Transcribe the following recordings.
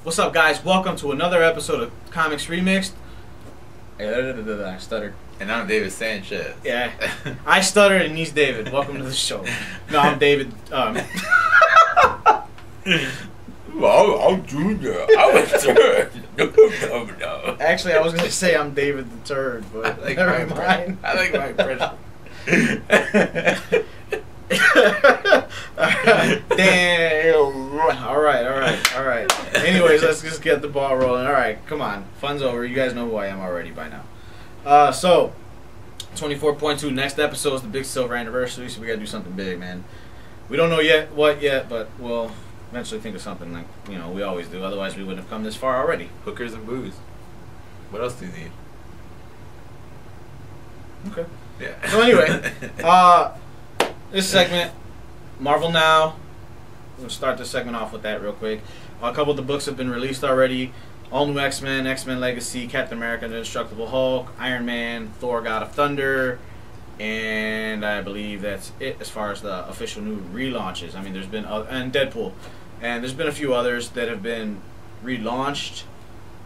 What's up, guys? Welcome to another episode of Comics Remixed. I stuttered. And I'm David Sanchez. Yeah, I stuttered and he's David. Welcome to the show. No, I'm David. Well, I'm Junior. I was third. No. Actually, I was going to say I'm David the Turd, but I like never my mind. I like my impression. Damn. All right. Anyways, let's just get the ball rolling. All right, come on. Fun's over. You guys know who I am already by now. So 24.2. Next episode is the big silver anniversary, so we gotta do something big, man. We don't know what yet, but we'll eventually think of something like we always do. Otherwise, we wouldn't have come this far already. Hookers and booze. What else do you need? Okay. Yeah. So anyway, this segment, Marvel Now. We'll start this segment off with that real quick. A couple of the books have been released already. All New X-Men, X-Men Legacy, Captain America, The Indestructible Hulk, Iron Man, Thor, God of Thunder, and I believe that's it as far as the official new relaunches. I mean, there's been and Deadpool, and there's been a few others that have been relaunched,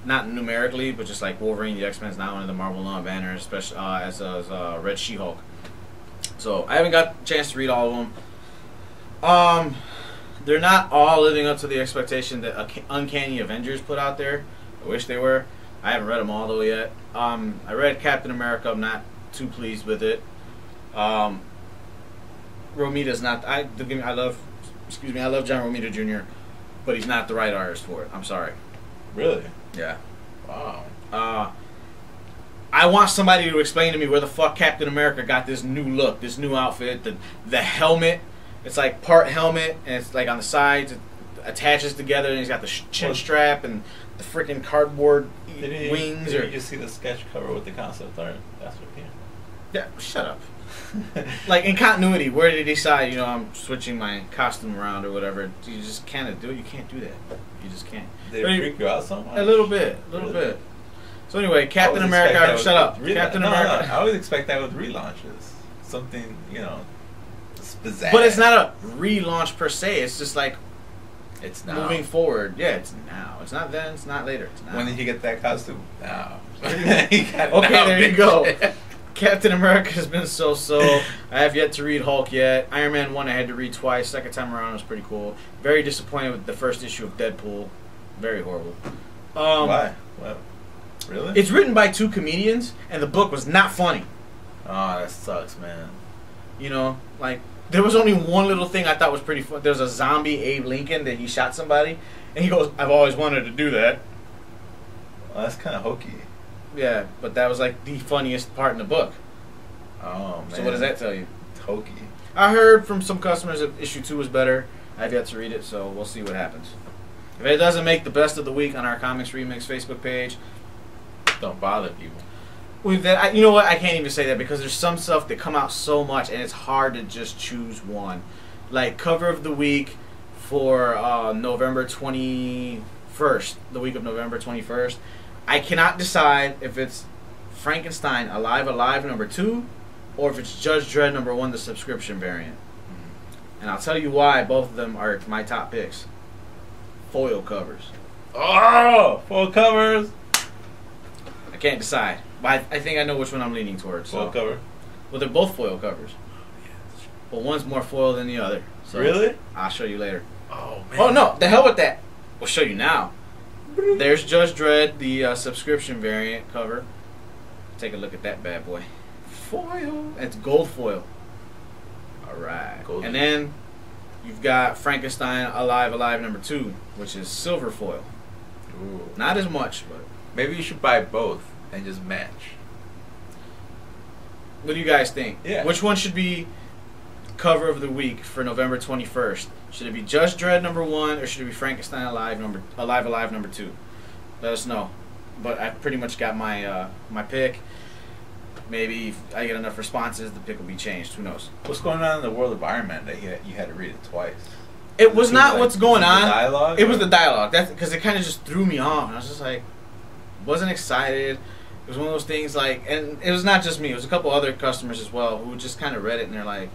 not numerically, but just like Wolverine, the X-Men's now under the Marvel Now banner, especially as Red She-Hulk. So I haven't got a chance to read all of them. They're not all living up to the expectation that Uncanny Avengers put out there. I wish they were. I haven't read them all though yet. I read Captain America. I'm not too pleased with it. Romita's not. I love John Romita Jr., but he's not the right artist for it. I'm sorry. Really? Yeah. Wow. I want somebody to explain to me where the fuck Captain America got this new look, this new outfit, the helmet. It's like part helmet, and it's like on the sides, it attaches together, and he's got the chin strap and the freaking cardboard wings. Did you just see the sketch cover with the concept art? That's what came. Yeah, shut up. Like in continuity, where did he decide? I'm switching my costume around or whatever. You just can't do it. You can't do that. You just can't. Did it freak you out so much? A little bit, bit. So anyway, Captain America. Shut up. Captain America. I always expect that with relaunches. Something, pizzazz. But it's not a relaunch per se. It's just like it's now. Moving forward. Yeah, it's now. It's not then. It's not later. It's now. When did you get that costume? Now. Okay, there you go. Captain America has been so-so. I have yet to read Hulk yet. Iron Man 1 I had to read twice. Second time around was pretty cool. Very disappointed with the first issue of Deadpool. Very horrible. Why? What? Really? It's written by two comedians, and the book was not funny. Oh, that sucks, man. Like, there was only one little thing I thought was pretty fun. There's a zombie Abe Lincoln that he shot somebody, and he goes, "I've always wanted to do that." Well, that's kind of hokey. Yeah, but that was like the funniest part in the book. Oh, man. So what does that tell you? It's hokey. I heard from some customers that issue 2 was better. I've yet to read it, so we'll see what happens. If it doesn't make the best of the week on our Comics Remix Facebook page, don't bother people. You know what? I can't even say that because there's some stuff that come out so much, and it's hard to just choose one. Like cover of the week for November 21st, the week of November 21st. I cannot decide if it's Frankenstein Alive number 2 or if it's Judge Dredd number 1, the subscription variant. And I'll tell you why both of them are my top picks. Foil covers. Oh, foil covers. I can't decide, but I think I know which one I'm leaning towards. Foil cover? Well, they're both foil covers. But one's more foil than the other. So really? I'll show you later. Oh, man. Oh, no. The hell with that. We'll show you now. There's Judge Dredd, the subscription variant cover. Take a look at that bad boy. Foil. It's gold foil. Alright. And then you've got Frankenstein Alive number 2, which is silver foil. Ooh. Not as much, but... Maybe you should buy both and just match. What do you guys think? Yeah. Which one should be cover of the week for November 21st? Should it be Judge Dredd number 1 or should it be Frankenstein Alive number 2? Let us know. But I pretty much got my my pick. Maybe if I get enough responses, the pick will be changed. Who knows? What's going on in the world of Iron Man that you had to read it twice? It was not what's going on. The dialogue? It was the dialogue. That's because it kind of just threw me off. And I was just like, wasn't excited. It was one of those things like, and it was not just me. It was a couple other customers as well who just kind of read it and they're like,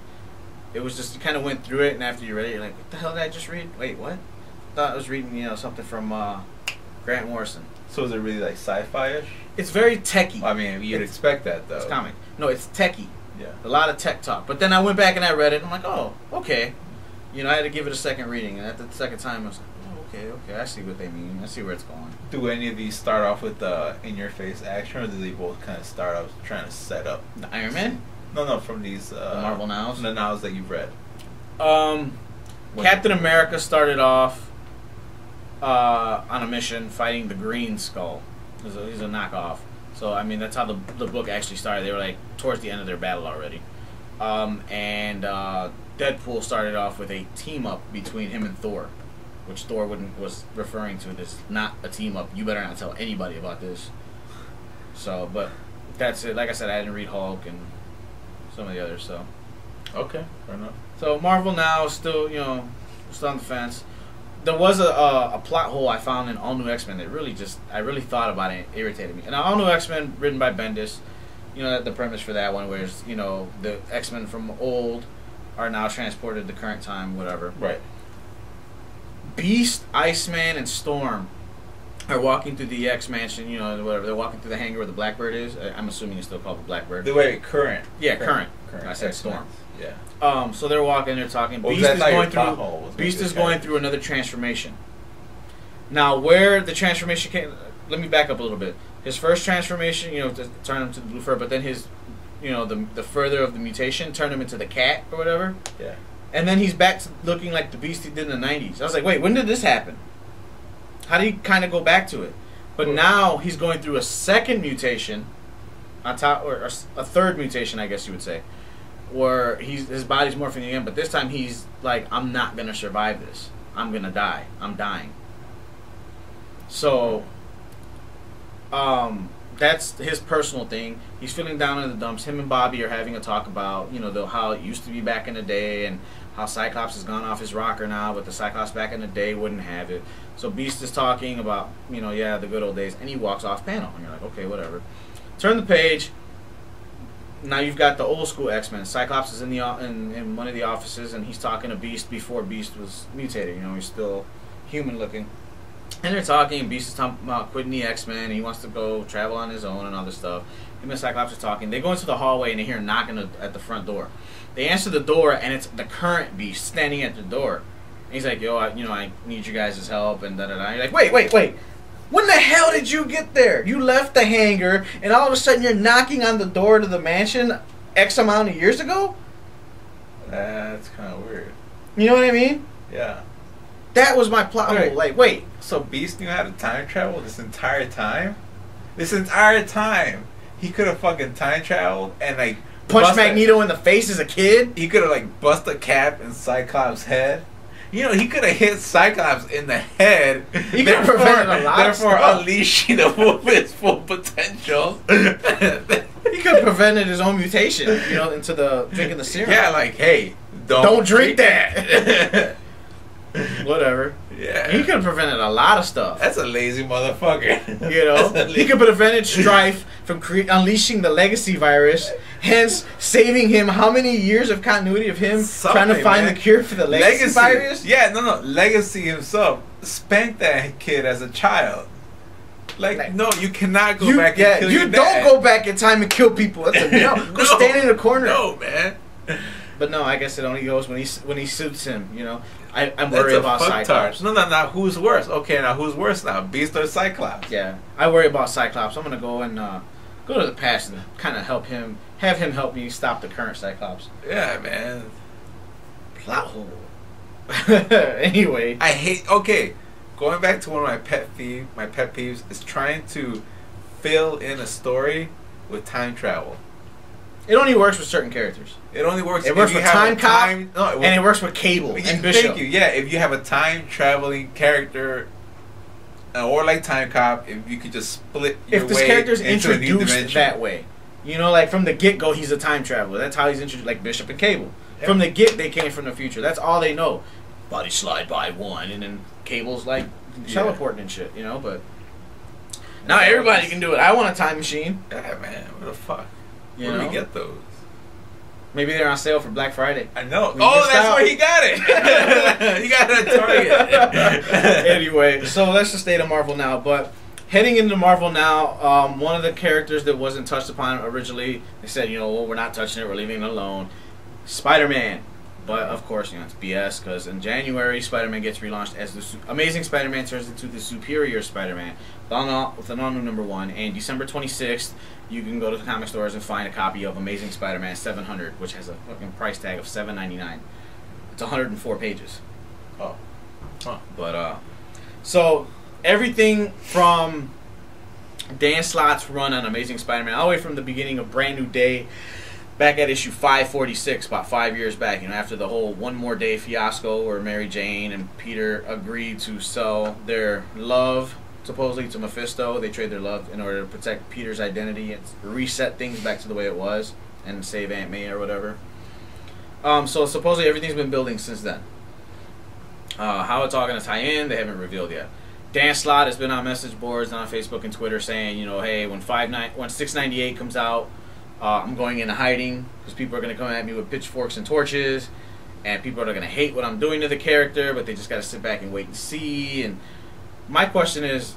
it was just, you kind of went through it and after you read it, you're like, what the hell did I just read? Wait, what? I thought I was reading, something from Grant Morrison. So is it really like sci-fi-ish? It's very techy. I mean, you'd expect that though. It's comic. No, it's techy. Yeah. A lot of tech talk. But then I went back and I read it, and I'm like, oh, okay. You know, I had to give it a second reading, and at the second time, I was like, oh, okay, I see what they mean. I see where it's going. Do any of these start off with in-your-face action, or do they both kind of start off trying to set up? The Iron Man? No, from these The Marvel Nows? The Nows that you've read. Captain America started off on a mission fighting the Green Skull. He's a knockoff. So, I mean, that's how the book actually started. They were, like, towards the end of their battle already. And Deadpool started off with a team-up between him and Thor, which Thor was referring to as not a team-up. You better not tell anybody about this. So, but that's it. Like I said, I didn't read Hulk and some of the others, so. Okay, fair enough. So, Marvel Now is still, you know, still on the fence. There was a plot hole I found in All New X-Men that really I really thought about it and it irritated me. And All New X-Men, written by Bendis, you know, the premise for that one, where it's, you know, the X-Men from old are now transported to current time, whatever. Right. Beast, Iceman, and Storm are walking through the X-Mansion, you know, whatever. They're walking through the hangar where the Blackbird is. I'm assuming it's still called the Blackbird. The way current. Yeah, current. I said X-Men. Storm. Yeah. So they're walking, they're talking. Well, Beast is going through another transformation. Now, where the transformation came, let me back up a little bit. His first transformation, you know, to turn him to the blue fur, but then his, you know, the further of the mutation turned him into the cat or whatever. Yeah. And then he's back to looking like the Beast he did in the 90s. I was like, wait, when did this happen? How did he kind of go back to it? But now he's going through a second mutation, on top, or a third mutation, I guess you would say, where his body's morphing again. But this time he's like, I'm not gonna survive this. I'm gonna die. I'm dying. So, that's his personal thing. He's feeling down in the dumps. Him and Bobby are having a talk about, you know, how it used to be back in the day and how Cyclops has gone off his rocker now, but the Cyclops back in the day wouldn't have it. So Beast is talking about, you know, yeah, the good old days, and he walks off panel. And you're like, okay, whatever. Turn the page. Now you've got the old school X-Men. Cyclops is in one of the offices, and he's talking to Beast before Beast was mutated. You know, he's still human looking. And they're talking, and Beast is talking about quitting the X-Men, and he wants to go travel on his own and other stuff. Him and Cyclops are talking. They go into the hallway, and they hear knocking at the front door. They answer the door, and it's the current Beast standing at the door. And he's like, yo, I need you guys' help, and da-da-da. You're like, wait. When the hell did you get there? You left the hangar, and all of a sudden you're knocking on the door to the mansion X amount of years ago? That's kind of weird. You know what I mean? Yeah. That was my plot hole. Like, wait. So Beast knew how to time travel this entire time? This entire time, he could have fucking time traveled and like punched Magneto in the face as a kid? He could have like bust a cap in Cyclops' head. You know, he could have hit Cyclops in the head. He could have prevented a lot of stuff. Unleashing his full potential. He could have prevented his own mutation, you know, into the drinking the serum. Yeah, like, hey, don't drink that. Whatever. Yeah. He could have prevented a lot of stuff. That's a lazy motherfucker. You know? He could have prevented Strife from unleashing the legacy virus, hence saving him how many years of continuity of him trying to find the cure for the legacy virus? Yeah, no. Legacy himself spanked that kid as a child. Like no, you cannot go back and kill your dad. You don't go back in time and kill people. That's go stand in the corner. No, man. But no, I guess it only goes when he suits him, you know. I'm worried about Cyclops. No, who's worse? Okay, now who's worse now? Beast or Cyclops? Yeah, I worry about Cyclops. I'm gonna go and go to the past and kind of have him help me stop the current Cyclops. Yeah, man. Plot hole. Anyway, Okay, going back to one of my pet peeves is trying to fill in a story with time travel. It only works with certain characters. It only works. It works with Time Cop, and it works with Cable and Bishop. Thank you. Yeah, if you have a time traveling character, or like Time Cop, if you could just split your way into a new dimension. If this character's introduced that way, you know, like from the get-go, he's a time traveler. That's how he's introduced, like Bishop and Cable. Yep. From the get, they came from the future. That's all they know. Body slide by one, and then Cable's like teleporting and shit, you know. But now everybody can do it. I want a time machine. Yeah, man. What the fuck? Where do we get those? Maybe they're on sale for Black Friday. I know. We Oh, missed that's out. where he got it. He got it at Target. Anyway, so that's the state of Marvel now. But heading into Marvel now, one of the characters that wasn't touched upon originally, they said, well, we're not touching it, we're leaving it alone. Spider-Man. But of course, it's BS, because in January, Spider-Man gets relaunched as the Amazing Spider-Man turns into the Superior Spider-Man with an all-new #1. And December 26th, you can go to the comic stores and find a copy of Amazing Spider-Man 700, which has a fucking price tag of $7.99. It's 104 pages. Oh. Huh. But, so, everything from Dan Slott's run on Amazing Spider-Man, all the way from the beginning of Brand New Day, back at issue 546, about 5 years back, after the whole One More Day fiasco where Mary Jane and Peter agreed to sell their love, supposedly, to Mephisto. They trade their love in order to protect Peter's identity and reset things back to the way it was and save Aunt May or whatever. So supposedly everything's been building since then. How it's all going to tie in, they haven't revealed yet. Dan Slott has been on message boards and on Facebook and Twitter saying, hey, when 698 comes out, I'm going into hiding because people are going to come at me with pitchforks and torches, and people are going to hate what I'm doing to the character, but they just got to sit back and wait and see. And my question is,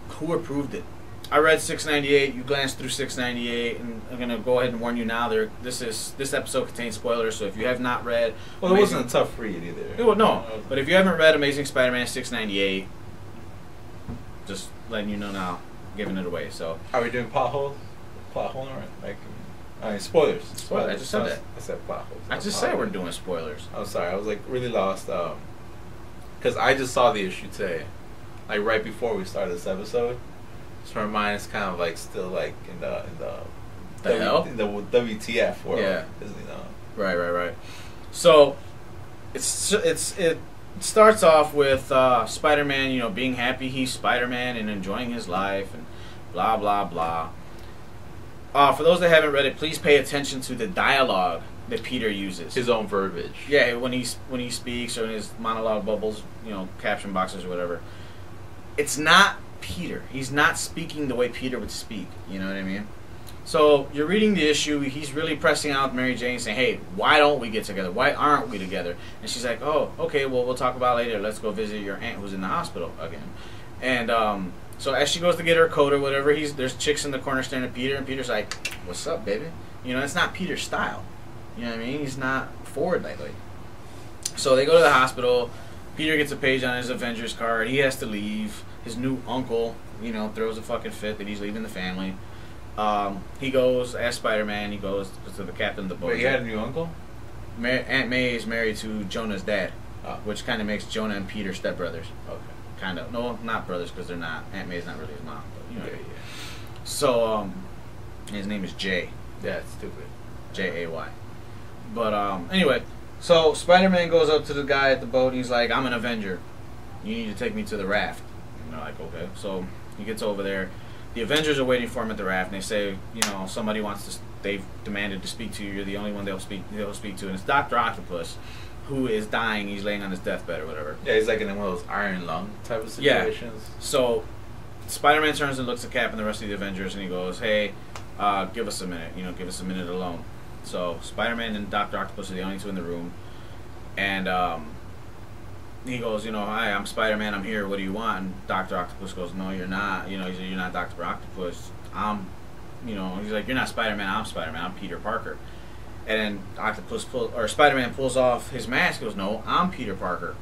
who approved it? I read 698. You glanced through 698, and I'm going to go ahead and warn you now. This episode contains spoilers, so if you have not read, well, it wasn't a tough read either. Well, no, but if you haven't read Amazing Spider-Man 698, just letting you know now, giving it away. So, are we doing plot holes? Plot hole, right? Spoilers. I just said that. I said plot holes. I just said we're doing spoilers. I'm sorry. I was really lost. Because I just saw the issue today, right before we started this episode. So my mind is kind of still in the in the WTF world. Yeah. Right. So it starts off with Spider-Man, being happy he's Spider-Man and enjoying his life and blah blah blah. For those that haven't read it, please pay attention to the dialogue that Peter uses. His own verbiage. Yeah, when he speaks or in his monologue bubbles, caption boxes or whatever. It's not Peter. He's not speaking the way Peter would speak. You know what I mean? So you're reading the issue. He's really pressing out Mary Jane, saying, "Hey, why don't we get together? Why aren't we together?" And she's like, "Oh, okay. Well, we'll talk about it later. Let's go visit your aunt who's in the hospital again." And so as she goes to get her coat or whatever, there's chicks in the corner staring at Peter, and Peter's like, "What's up, baby?" It's not Peter's style. You know what I mean? He's not forward lately. So they go to the hospital. Peter gets a page on his Avengers card. He has to leave. His new uncle, throws a fucking fit that he's leaving the family. He goes, as Spider-Man, he goes to the captain of the boat. Wait, he had a new uncle? Aunt May is married to Jonah's dad, which kind of makes Jonah and Peter stepbrothers. Okay. Kind of. No, not brothers, because they're not. Aunt May's not really his mom. But, Yeah. So, his name is Jay. Yeah, it's stupid. Jay. But, anyway, so Spider-Man goes up to the guy at the boat, and he's like, "I'm an Avenger. You need to take me to the raft." And they're like, "Okay." So he gets over there. The Avengers are waiting for him at the raft, and they say, somebody they've demanded to speak to you. You're the only one they'll speak to. And it's Dr. Octopus, who is dying. He's laying on his deathbed or whatever. Yeah, he's in one of those iron lung type of situations. Yeah. So Spider-Man turns and looks at Cap and the rest of the Avengers, and he goes, "Hey, give us a minute. Give us a minute alone." So Spider-Man and Dr. Octopus are the only two in the room, and he goes, "Hi, I'm Spider-Man. I'm here. What do you want?" And Dr. Octopus goes, "No, you're not. He said, you're not Dr. Octopus. He's like, "You're not Spider-Man. I'm Spider-Man. I'm Peter Parker." And then Spider-Man pulls off his mask. He goes, "No, I'm Peter Parker."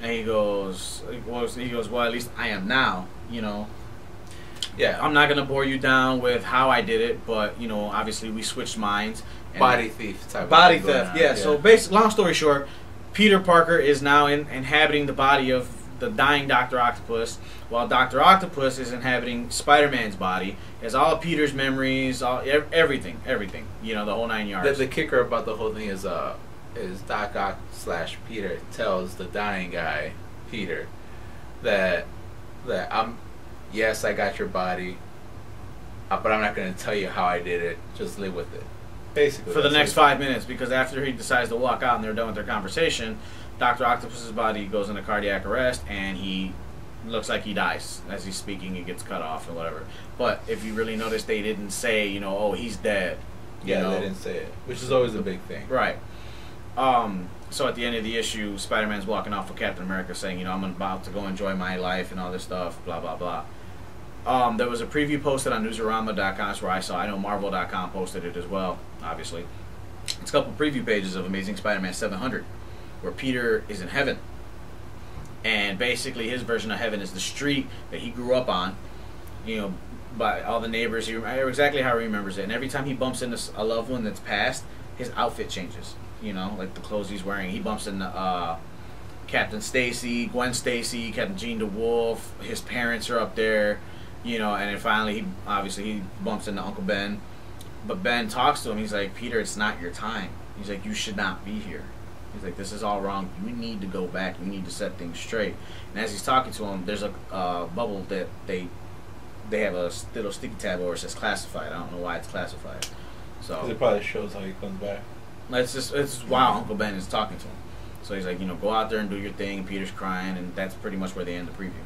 And he goes, "Well, at least I am now. Yeah. I'm not gonna bore you down with how I did it, but obviously we switched minds." Body thief type. Body theft. Yeah. So basically, long story short, Peter Parker is now inhabiting the body of the dying Dr. Octopus, while Dr. Octopus is inhabiting Spider-Man's body. He has all of Peter's memories, everything, the whole 9 yards. The kicker about the whole thing is Doc Ock / Peter tells the dying guy, Peter, that yes, I got your body, but I'm not going to tell you how I did it. Just live with it. Basically, for the next 5 minutes, because after he decides to walk out and they're done with their conversation, Dr. Octopus's body goes into cardiac arrest, and he looks like he dies. As he's speaking, he gets cut off and whatever. But if you really notice, they didn't say, "Oh, he's dead." Yeah, know? they didn't say it, which is always a big thing. Right. So at the end of the issue, Spider-Man's walking off with Captain America saying, I'm about to go enjoy my life and all this stuff, blah, blah, blah. There was a preview posted on Newsarama.com. That's where I know Marvel.com posted it as well, obviously. It's a couple preview pages of Amazing Spider-Man 700, where Peter is in heaven. And basically his version of heaven is the street that he grew up on, by all the neighbors. Exactly how he remembers it. And every time he bumps into a loved one that's passed, his outfit changes. Like the clothes he's wearing. He bumps into Captain Stacy, Gwen Stacy, Captain Jean DeWolf. His parents are up there, and then finally he bumps into Uncle Ben. But Ben talks to him. He's like, Peter, it's not your time. He's like, you should not be here. He's like, this is all wrong. You need to go back. You need to set things straight. And as he's talking to him, there's a bubble that they have a little sticky tab over it says classified. I don't know why it's classified. So it probably shows how he comes back. It's while Uncle Ben is talking to him. So he's like, go out there and do your thing. Peter's crying, and that's pretty much where they end the preview.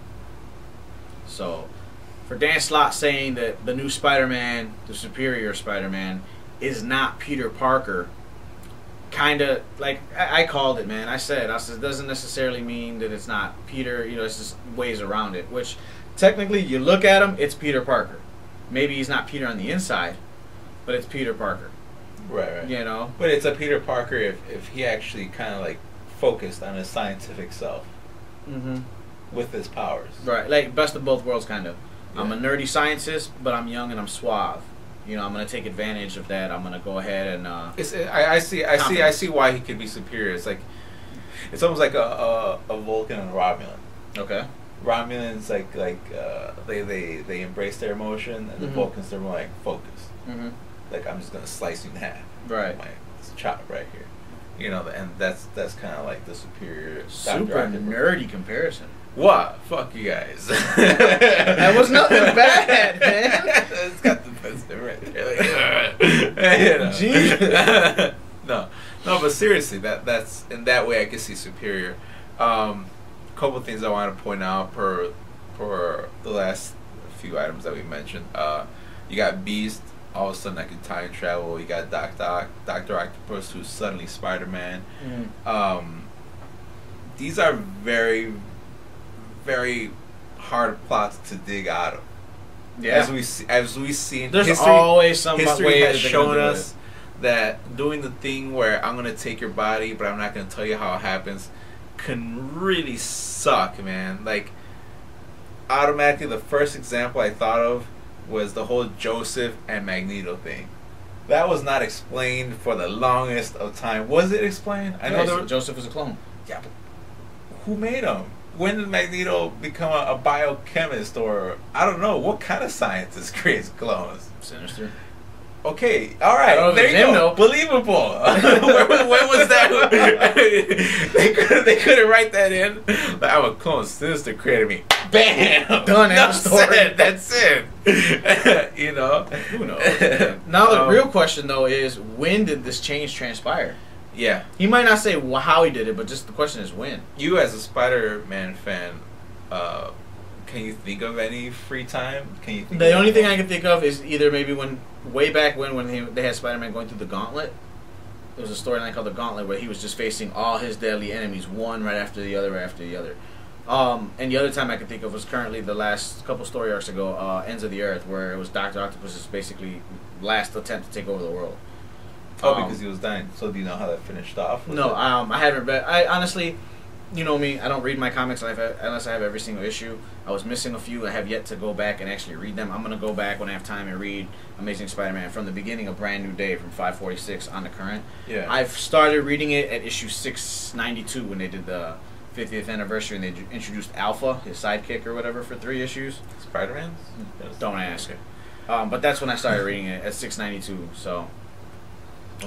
So for Dan Slott saying that the new Spider-Man, the superior Spider-Man, is not Peter Parker, kind of like I called it, man. I said it doesn't necessarily mean that it's not Peter. It's just ways around it. Which technically, you look at him, it's Peter Parker. Maybe he's not Peter on the inside, but it's Peter Parker. Right. But it's a Peter Parker if he actually kind of like focused on his scientific self with his powers. Right, like best of both worlds, kind of. Yeah. I'm a nerdy scientist, but I'm young and I'm suave. I'm gonna take advantage of that. I'm gonna go ahead and. I see why he could be superior. It's almost like a Vulcan and a Romulan. Okay. Romulans they embrace their emotion, and the Vulcans they're more like focus. Like, I'm just gonna slice you in half. Right. Like, it's a chop right here. And that's kind of like the superior. Super nerdy comparison. What? Fuck you guys. That was nothing bad, man. It's got the best right there. Jeez. No, but seriously, that's in that way I can see superior. Couple of things I want to point out for the last few items that we mentioned. You got Beast. All of a sudden, I can time travel. You got Dr. Octopus, who's suddenly Spider-Man. These are very, very hard plots to dig out of. Yeah. As we've seen, there's always some history way has shown us that doing the thing where I'm gonna take your body, but I'm not gonna tell you how it happens, can really suck, man. Like, automatically, the first example I thought of was the whole Joseph and Magneto thing. That was not explained for the longest of time. Was it explained? I know Joseph was a clone. Yeah, but who made him? When did Magneto become a biochemist, or I don't know what kind of scientist creates clones? Sinister. Okay, all right, there you go. Believable. when was that? they couldn't write that in. Like, I'm a clone. Sinister created me. Bam. Done. That's it. That's it. Who knows? Now the real question though is, when did this change transpire? Yeah. He might not say how he did it, but just the question is when. You as a Spider-Man fan, can you think of any free time? The only thing I can think of is either maybe way back when they had Spider-Man going through the Gauntlet. There was a storyline called the Gauntlet where he was just facing all his deadly enemies, one right after the other, and the other time I can think of was currently the last couple story arcs ago, Ends of the Earth, where it was Dr. Octopus's basically last attempt to take over the world. Because he was dying. So do you know how that finished off? No, I haven't read. I honestly, you know me, I don't read my comics unless I have every single issue. I was missing a few. I have yet to go back and actually read them. I'm going to go back when I have time and read Amazing Spider-Man from the beginning of Brand New Day from 546 on the current. Yeah. I've started reading it at issue 692 when they did the 50th anniversary and they introduced Alpha, his sidekick or whatever, for 3 issues. Spider-Man? Don't ask. But that's when I started reading it at 692, so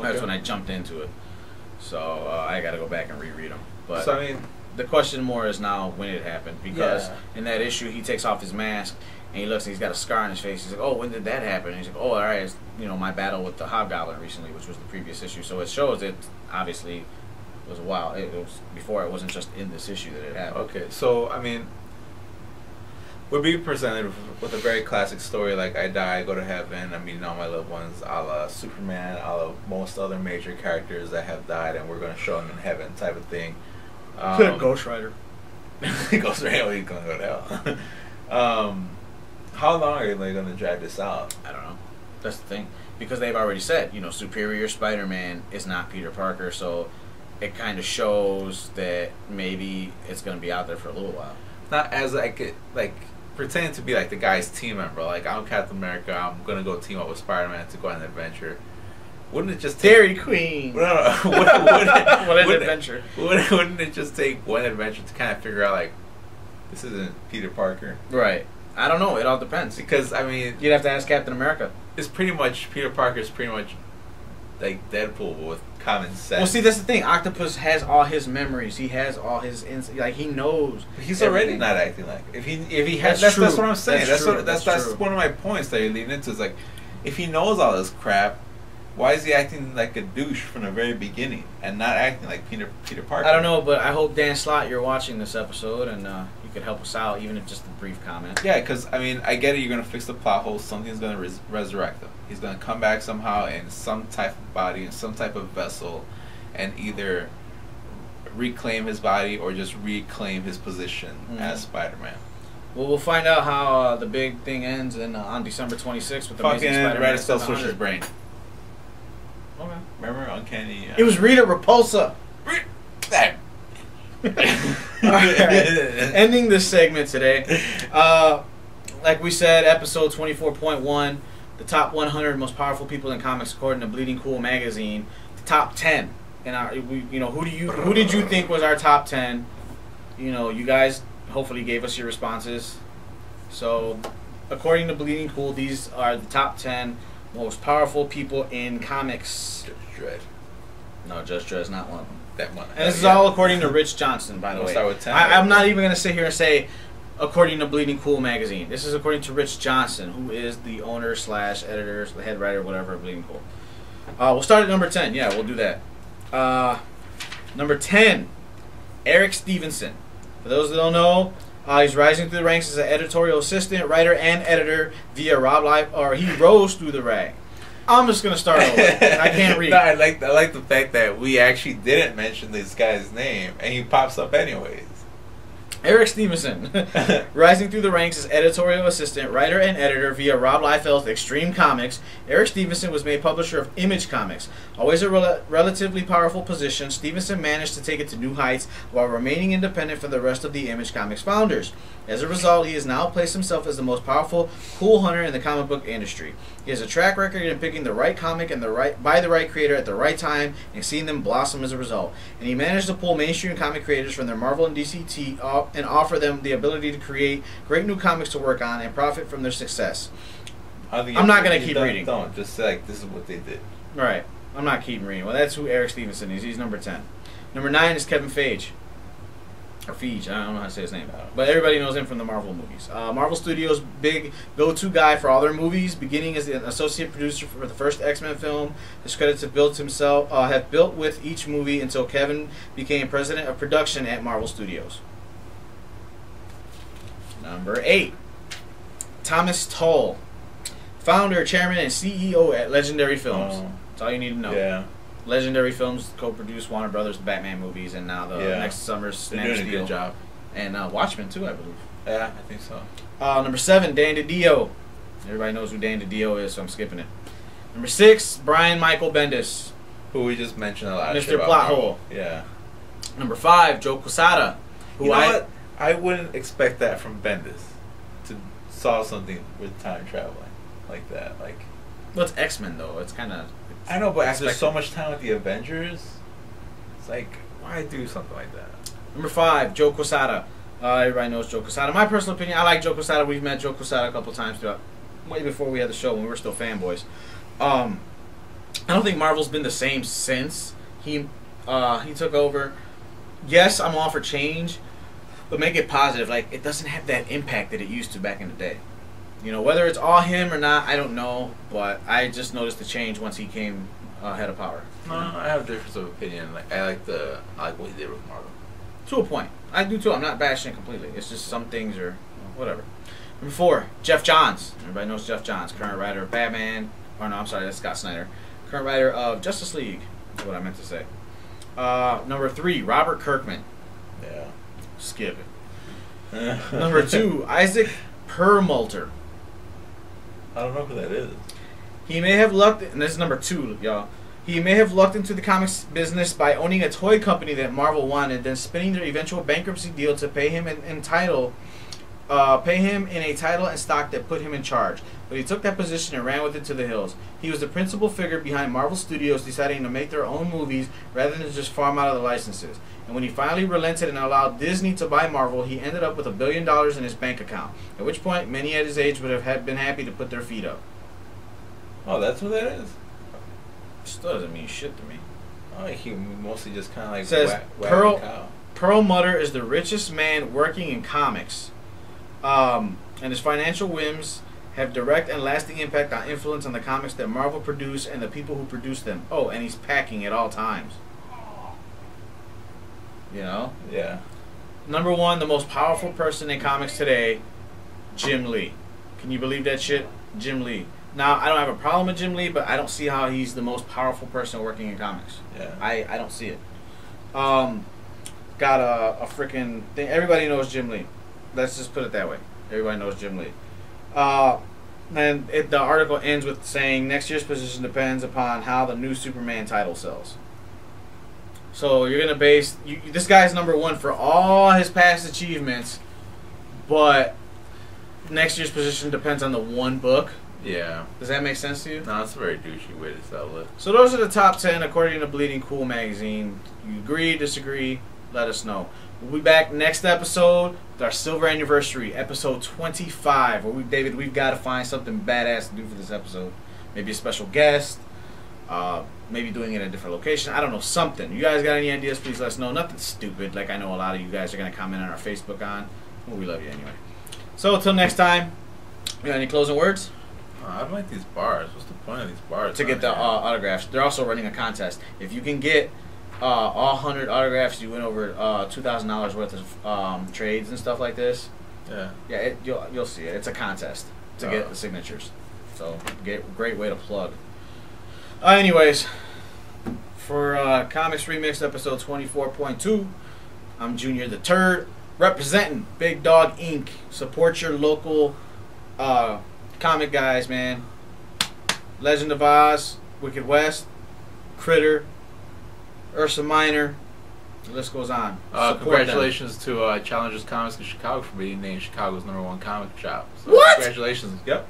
that's when I jumped into it. So I got to go back and reread them. But so, I mean, the question more is now when it happened, because in that issue he takes off his mask and he looks and he's got a scar on his face. He's like, oh, when did that happen? And he's like, oh, all right, it's, my battle with the Hobgoblin recently, which was the previous issue. So it shows it obviously was a while. It was before. It wasn't just in this issue that it happened. Okay, so I mean, We're being presented with a very classic story like I die, I go to heaven, I'm meeting all my loved ones, a la Superman, a la most other major characters that have died, and we're going to show them in heaven type of thing. Ghost Rider. Ghost Rider, he's going to go to hell. How long are they going to drag this out? I don't know. That's the thing. Because they've already said, Superior Spider-Man is not Peter Parker, so it kind of shows that maybe it's going to be out there for a little while. Not as pretending to be like the guy's team member. Like, I'm Captain America, I'm going to go team up with Spider-Man to go on an adventure. Wouldn't it just take... Dairy Queen! No. What an adventure. Wouldn't it just take one adventure to kind of figure out, like, this isn't Peter Parker? Right. I don't know. It all depends. Because, I mean... You'd have to ask Captain America. It's pretty much... Peter Parker's pretty much like Deadpool with common sense. Well, see, that's the thing. Octopus has all his memories. He has all his... Like, he knows... But he's everything. already not acting like... If he has... That's what I'm saying. That's one of my points that you're leading into. Is like, if he knows all this crap, why is he acting like a douche from the very beginning and not acting like Peter Parker? I don't know, but I hope, Dan Slott, you're watching this episode and you could help us out, even if just a brief comment. Yeah, because, I mean, I get it. You're going to fix the plot hole. Something's going to resurrect him. He's going to come back somehow in some type of body, in some type of vessel, and either reclaim his body or just reclaim his position as Spider-Man. Well, we'll find out how the big thing ends on December 26th with the Amazing Spider-Man. Red Skull switch his brain. Okay. Remember Uncanny? It was Rita Repulsa. That. Alright. Ending this segment today. Like we said, episode 24.1, the top 100 most powerful people in comics according to Bleeding Cool magazine. The top 10. And who did you think was our top 10? You guys hopefully gave us your responses. So, according to Bleeding Cool, these are the top 10 most powerful people in comics. Judge Dredd. No, Judge Dredd is not one of them. That one. And this is all according to Rich Johnson, by the way. Start with 10. I'm not even going to sit here and say according to Bleeding Cool magazine. This is according to Rich Johnson, who is the owner / editor, the head writer, whatever, of Bleeding Cool. We'll start at number 10. Yeah, we'll do that. Number 10, Eric Stevenson. For those that don't know, he's rising through the ranks as an editorial assistant, writer, and editor via Rob Life, or he rose through the rank. I'm just gonna start over. I can't read. No, I like the fact that we actually didn't mention this guy's name, and he pops up anyways. Eric Stevenson, rising through the ranks as editorial assistant, writer, and editor via Rob Liefeld's Extreme Comics, Eric Stevenson was made publisher of Image Comics. Always a relatively powerful position, Stevenson managed to take it to new heights while remaining independent from the rest of the Image Comics founders. As a result, he has now placed himself as the most powerful cool hunter in the comic book industry. He has a track record in picking the right comic and by the right creator at the right time and seeing them blossom as a result. And he managed to pull mainstream comic creators from their Marvel and DC and offer them the ability to create great new comics to work on and profit from their success. I'm not going to keep reading. Don't. Just say, like, this is what they did. Right. I'm not keeping reading. Well, that's who Eric Stevenson is. He's number 10. Number 9 is Kevin Feige. Or Feige, I don't know how to say his name. But everybody knows him from the Marvel movies. Marvel Studios' big go-to guy for all their movies, beginning as an associate producer for the first X-Men film. His credits have built with each movie until Kevin became president of production at Marvel Studios. Number 8, Thomas Tull, founder, chairman, and CEO at Legendary Films. That's all you need to know. Yeah. Legendary Films co-produced Warner Brothers' the Batman movies, and now the next summer's Man of Steel. They're doing a good job. And Watchmen too, I believe. Yeah, I think so. Number 7, Dan DiDio. Everybody knows who Dan DiDio is, so I'm skipping it. Number 6, Brian Michael Bendis, who we just mentioned a lot. Mr. Plothole. Yeah. Number 5, Joe Quesada. Who what? I wouldn't expect that from Bendis to solve something with time traveling like that. Like, well, it's X-Men though. It's kind of. I know, but after so much time with the Avengers, it's like, why do something like that? Number 5, Joe Quesada. Everybody knows Joe Quesada. My personal opinion, I like Joe Quesada. We've met Joe Quesada a couple times throughout, way before we had the show when we were still fanboys. I don't think Marvel's been the same since he took over. Yes, I'm all for change, but make it positive. Like, it doesn't have that impact that it used to back in the day. Whether it's all him or not, I don't know, but I just noticed the change once he came head of power. No, I have a difference of opinion. Like, I like what he did with Marvel. To a point. I do too. I'm not bashing it completely. It's just some things are whatever. Number 4, Jeff Johns. Everybody knows Jeff Johns, current writer of Batman. Or no, I'm sorry, that's Scott Snyder. Current writer of Justice League. That's what I meant to say. Number 3, Robert Kirkman. Yeah. Skip it. Number 2, Isaac Perlmutter. I don't know who that is. He may have lucked, and this is number 2, y'all. He may have lucked into the comics business by owning a toy company that Marvel wanted, then spinning their eventual bankruptcy deal to pay him in a title and stock that put him in charge. But he took that position and ran with it to the hills. He was the principal figure behind Marvel Studios deciding to make their own movies rather than just farm out of the licenses. And when he finally relented and allowed Disney to buy Marvel, he ended up with $1 billion in his bank account. At which point, many at his age would have been happy to put their feet up. Oh, that's who that is? Still doesn't mean shit to me. Oh, he mostly just kind of like says cow. Perlmutter is the richest man working in comics, and his financial whims have direct and lasting impact on influence on the comics that Marvel produce and the people who produce them. Oh, and he's packing at all times. You know? Yeah. Number 1, the most powerful person in comics today, Jim Lee. Can you believe that shit? Jim Lee. Now, I don't have a problem with Jim Lee, but I don't see how he's the most powerful person working in comics. Yeah. I don't see it. Got a freaking thing. Everybody knows Jim Lee. Let's just put it that way. Everybody knows Jim Lee. And the article ends with saying next year's position depends upon how the new Superman title sells. So you're gonna base this guy's number 1 for all his past achievements, but next year's position depends on the one book. Yeah. Does that make sense to you? No, that's a very douchey way to sell it. So those are the top 10 according to Bleeding Cool magazine. You agree, disagree? Let us know. We'll be back next episode with our silver anniversary, episode 25. Where we've got to find something badass to do for this episode. Maybe a special guest. Maybe doing it in a different location. I don't know, something. You guys got any ideas? Please let us know. Nothing stupid, like I know a lot of you guys are gonna comment on our Facebook on. Well, we love you anyway. So until next time, you got any closing words? I don't like these bars. What's the point of these bars? To get the autographs. They're also running a contest. If you can get all 100 autographs, you win over $2,000 worth of trades and stuff like this. Yeah. Yeah, you'll see it. It's a contest to get the signatures. So great way to plug. Anyways, for Comics Remixed episode 24.2, I'm Junior the Turd, representing Big Dog Inc. Support your local comic guys, man. Legend of Oz, Wicked West, Critter, Ursa Minor, the list goes on. Congratulations to Challengers Comics in Chicago for being named Chicago's #1 comic shop. So what? Congratulations. Yep.